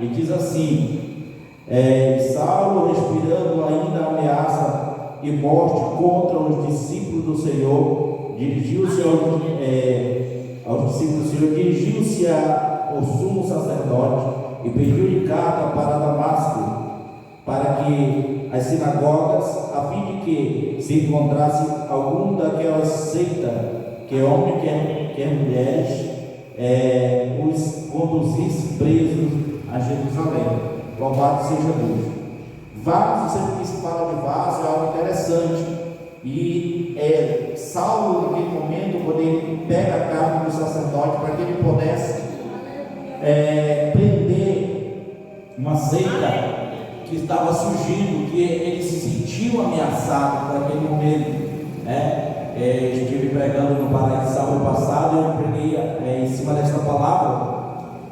E diz assim: Saulo, respirando ainda ameaça e morte contra os discípulos do Senhor, dirigiu-se aos discípulos do Senhor, dirigiu-se ao sumo sacerdote e pediu-lhe carta para Damasco, para que as sinagogas, a fim de que se encontrasse algum daquelas seitas, que homem quer mulheres, os conduzisse presos a Jerusalém. Louvado seja Deus. Vasos, sempre que se fala de vaso, é algo interessante. E Saulo, naquele momento, quando ele pega a carta do sacerdote para que ele pudesse prender uma seita que estava surgindo, que ele se sentiu ameaçado por aquele momento, estive pregando no Paraíso sábado passado, eu preguei em cima desta palavra,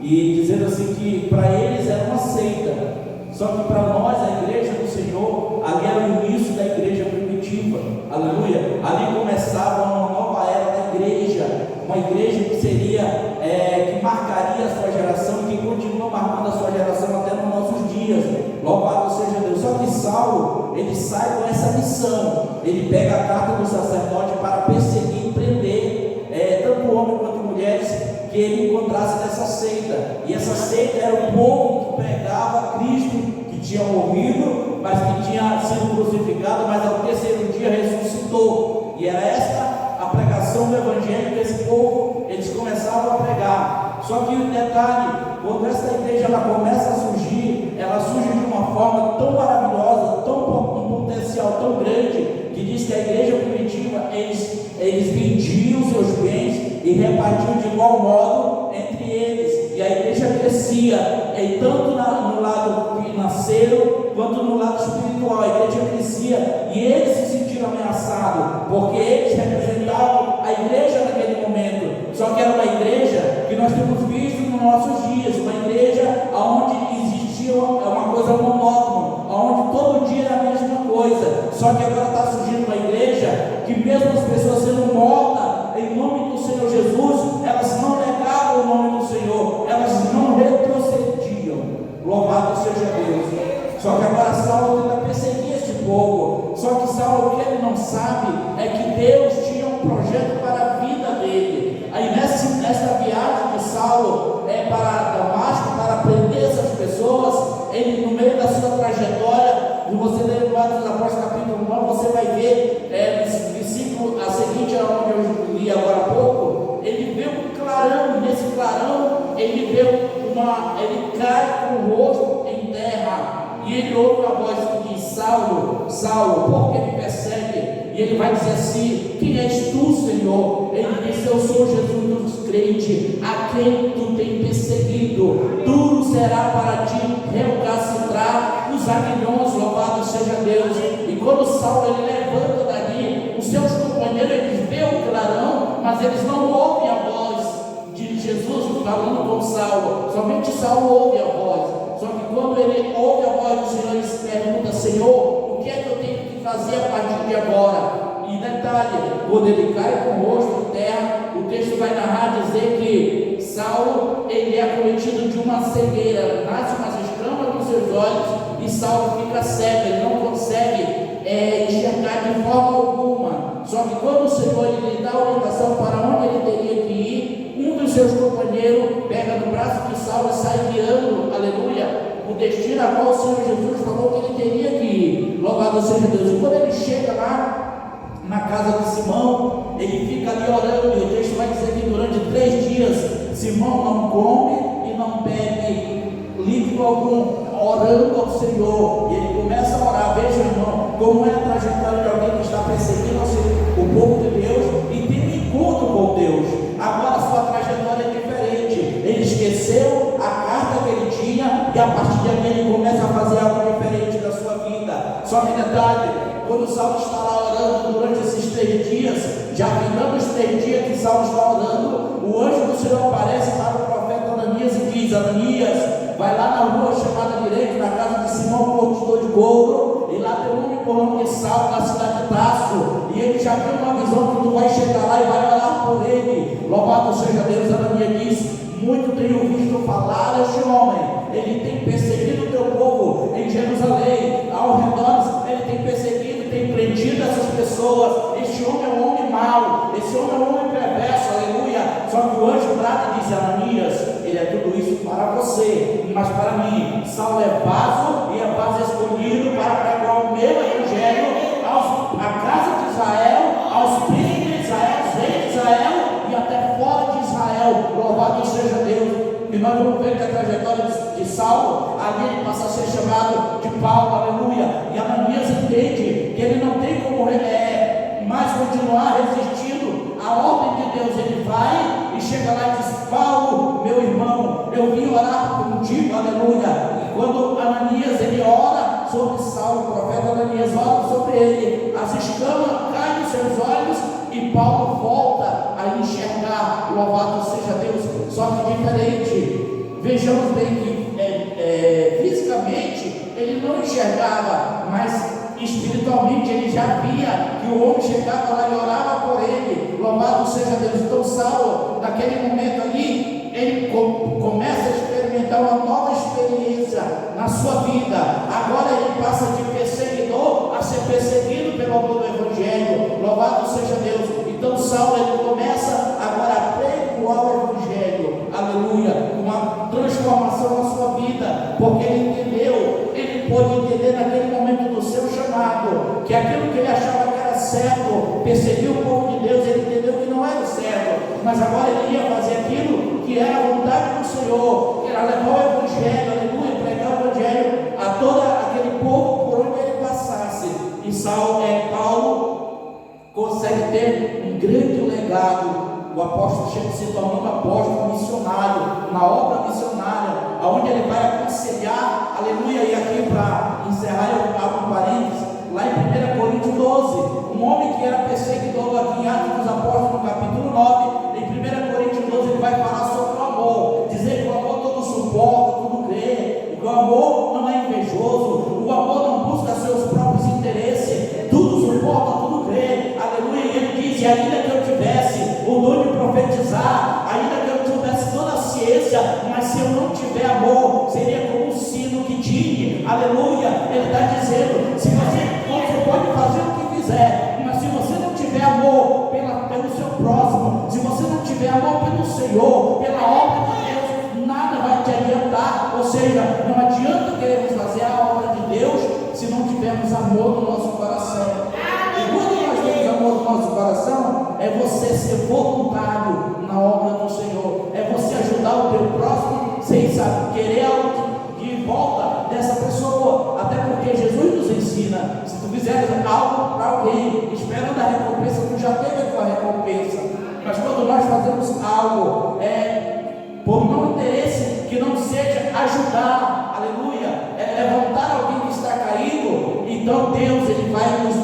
e dizendo assim que para eles era uma seita, só que para nós, a igreja do Senhor, ali era o início da igreja primitiva, aleluia. Ali começava uma nova era da igreja, uma igreja que seria, que marcaria a sua geração e que continua marcando a sua geração até nos nossos dias. Louvado seja Deus. Só que Saulo, ele sai com essa missão, ele pega a carta do sacerdote para perseguir e prender tanto homens quanto mulheres que ele encontrasse nessa seita. E essa seita era o povo que pregava Cristo, que tinha morrido, mas que tinha sido crucificado, mas ao terceiro dia ressuscitou. E era esta a pregação do evangelho que esse povo, eles começavam a pregar. Só que o detalhe, quando essa igreja ela começa a surgir, ela surge de uma forma tão maravilhosa, um potencial tão grande, que diz que a igreja primitiva, eles vendiam seus bens e repartiam de igual modo entre eles, e a igreja crescia, tanto no lado financeiro quanto no lado espiritual. A igreja crescia e eles se sentiram ameaçados, porque eles representavam a igreja naquele momento. Só que era uma igreja que nós temos visto nos nossos dias, uma igreja onde existia uma coisa monótona, onde todo dia era a mesma coisa. Só que agora está surgindo uma igreja que, mesmo as pessoas sendo mortas em nome do Senhor Jesus, elas não negavam o nome do Senhor, elas não retrocediam. Louvado seja Deus. Só que agora Saulo tenta perseguir este povo. Só que Saulo, o que ele não sabe é que Deus tinha um projeto para a vida dele. Aí nesta viagem de Saulo para Damasco, para prender essas pessoas, ele, no meio da sua trajetória, e você ler no Atos dos Apóstolos capítulo 9, você vai ver versículo a seguinte, onde eu li agora há pouco, ele vê um clarão, e nesse clarão ele cai com o rosto em terra, e ele ouve a voz que diz: Saulo, Saulo, por que me persegue? E ele vai dizer assim: quem és tu, Senhor? Ele disse: eu sou Jesus dos crentes, a quem tu tem perseguido. Duro será para ti recalcitrar os aguilhões. Louvado seja Deus. E quando Saulo ele levanta dali, os seus companheiros, eles veem o clarão, mas eles não ouvem a voz de Jesus falando com Saulo. Somente Saulo ouve a voz. Só que quando ele ouve a voz do Senhor, ele se pergunta: Senhor, o que é que eu tenho que fazer a partir de agora? E detalhe, quando ele cai com o rosto em terra, o texto vai narrar, dizer que Saulo, ele é acometido de uma cegueira, nasce umas escamas nos seus olhos, e Saulo fica cego, ele não consegue enxergar de forma alguma. Só que quando o Senhor ele lhe dá a orientação para onde ele teria que ir, um dos seus companheiros pega no braço de Saulo e sai guiando, aleluia, o destino a qual o Senhor Jesus falou que ele teria que ir. Louvado seja Deus. E quando ele chega lá na casa de Simão, ele fica ali orando, e o texto vai dizer que durante 3 dias Simão não come e não bebe líquido algum, orando ao Senhor. E ele começa a orar. Veja, irmão, como é a trajetória de alguém que está perseguindo o povo de Deus e tem um encontro com Deus. Agora a sua trajetória é diferente. Ele esqueceu a carta que ele tinha, e a partir de ali ele começa a fazer algo diferente da sua vida. Só que detalhe, quando Saulo está lá orando durante esses 3 dias, já findando os 3 dias que Saulo está orando, o anjo do Senhor aparece para o profeta Ananias e diz: Ananias, vai lá na rua chamada direita, na casa de Simão, portador de couro, e lá tem um homem por nome de Saulo, na cidade de Tarso, e ele já tem uma visão que tu vai chegar lá e vai orar por ele. Louvado seja Deus. Ananias diz: muito tenho visto falar deste homem, ele tem mas para mim, Saulo é vaso e é vaso escolhido para pregar o meu evangelho à casa de Israel, aos príncipes de Israel, aos reis de Israel e até fora de Israel. Louvado seja Deus. E nós vamos ver que a trajetória de Saulo, ali ele passa a ser chamado de Paulo, aleluia. E Ananias entende que ele não tem como mais continuar resistindo à ordem de Deus. Ele vai e chega lá e diz: Paulo, meu irmão, eu vim orar contigo, aleluia. E quando Ananias ele ora sobre Saulo, o profeta Ananias ora sobre ele, as escamas caem dos seus olhos e Paulo volta a enxergar. Louvado seja Deus. Só que diferente, vejamos bem que fisicamente ele não enxergava, mas espiritualmente ele já via que o homem chegava lá e orava por ele. Louvado seja Deus. Então Saulo, naquele momento ali, ele começa a experimentar uma nova experiência na sua vida. Agora ele passa de perseguidor a ser perseguido pelo amor do evangelho. Louvado seja Deus. Então Saulo ele começa agora a pregoar o evangelho, aleluia, uma transformação na sua vida, porque ele entendeu, ele pôde entender naquele momento do seu chamado, que aquilo que ele achava que era certo, perseguir o povo de Deus, ele entendeu que não era certo, mas agora ele ia fazer aquilo que era a vontade do Senhor, que era levar o evangelho, aleluia, pregar o evangelho a todo aquele povo por onde ele passasse. E Paulo consegue ter um grande legado. O apóstolo chega se tornando um apóstolo missionário, na obra missionária, aonde ele vai aconselhar, aleluia. E aqui para encerrar eu abro um parênteses, lá em 1 Coríntios 12, um homem que era perseguidor, aqui em Atos dos Apóstolos, no capítulo 9, em 1 Coríntios 12 ele vai falar sobre o amor, dizer que o amor todo suporta, tudo crê, que o amor não é invejoso, o amor não busca seus próprios interesses, tudo suporta, tudo crê, aleluia. E ele diz: e ainda que eu tivesse o dom de profetizar, ainda que eu tivesse toda a ciência, mas se eu não tiver amor, seria como um sino que tine, aleluia. Ele está dizendo: se você pode fazer o que fizer, mas se você não tiver amor pelo seu próximo, se você não tiver amor pelo Senhor, pela obra de Deus, nada vai te adiantar. Ou seja, não adianta queremos fazer a obra de Deus se não tivermos amor no nosso coração. E quando nós temos amor no nosso coração, é você ser voluntário na obra do Senhor, é você ajudar o teu próximo sem querer algo de volta dessa pessoa. Até porque Jesus nos ensina: se tu fizeres algo para alguém esperando a recompensa, tu já teve a tua recompensa. Mas quando nós fazemos algo por não interesse, que não seja ajudar, aleluia, levantar alguém que está caído, então Deus ele vai nos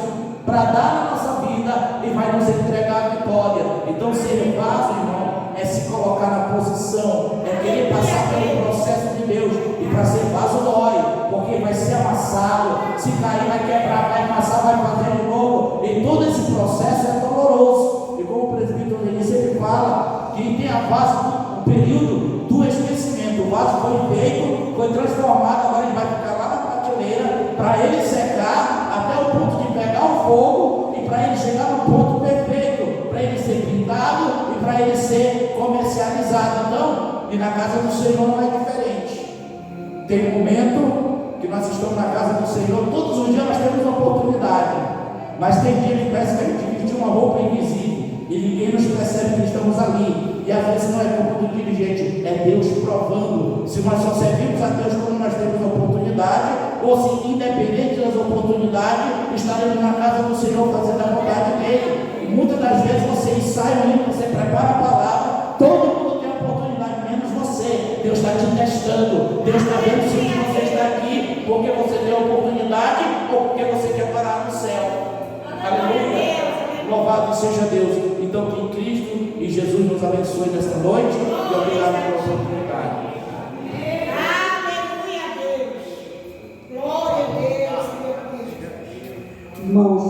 bradar na nossa vida e vai nos entregar a vitória. Então ser vaso, irmão, é se colocar na posição, é querer passar pelo processo de Deus. E para ser vaso dói, porque vai ser amassado, se cair vai quebrar, vai amassar, vai fazer de novo, e todo esse processo é doloroso. E como o presbítero ele sempre fala, que tem a vaso, o período do esquecimento. O vaso foi feito, foi transformado, agora ele vai ficar lá na prateleira para ele secar até o ponto de pegar o fogo e para ele chegar no ponto perfeito, para ele ser pintado e para ele ser comercializado. Então, e na casa do Senhor não é diferente. Tem um momento que nós estamos na casa do Senhor, todos os dias nós temos oportunidade, mas tem dia que parece que a gente vestiu uma roupa invisível e ninguém nos percebe que estamos ali. E às vezes não é culpa do dirigente, é Deus provando se nós só servimos a Deus quando nós temos oportunidade, ou se independente das oportunidades estaremos na casa do Senhor fazendo a vontade dele. E muitas das vezes você ensaia ali, você prepara a palavra, todo mundo tem oportunidade, menos você. Deus está te testando, Deus está vendo se você está aqui porque você tem oportunidade ou porque você quer parar no céu. Aleluia. Louvado seja Deus. Então que Cristo e Jesus nos abençoe nesta noite e obrigado pela oportunidade. Aleluia a Deus. Glória a Deus. Irmãos,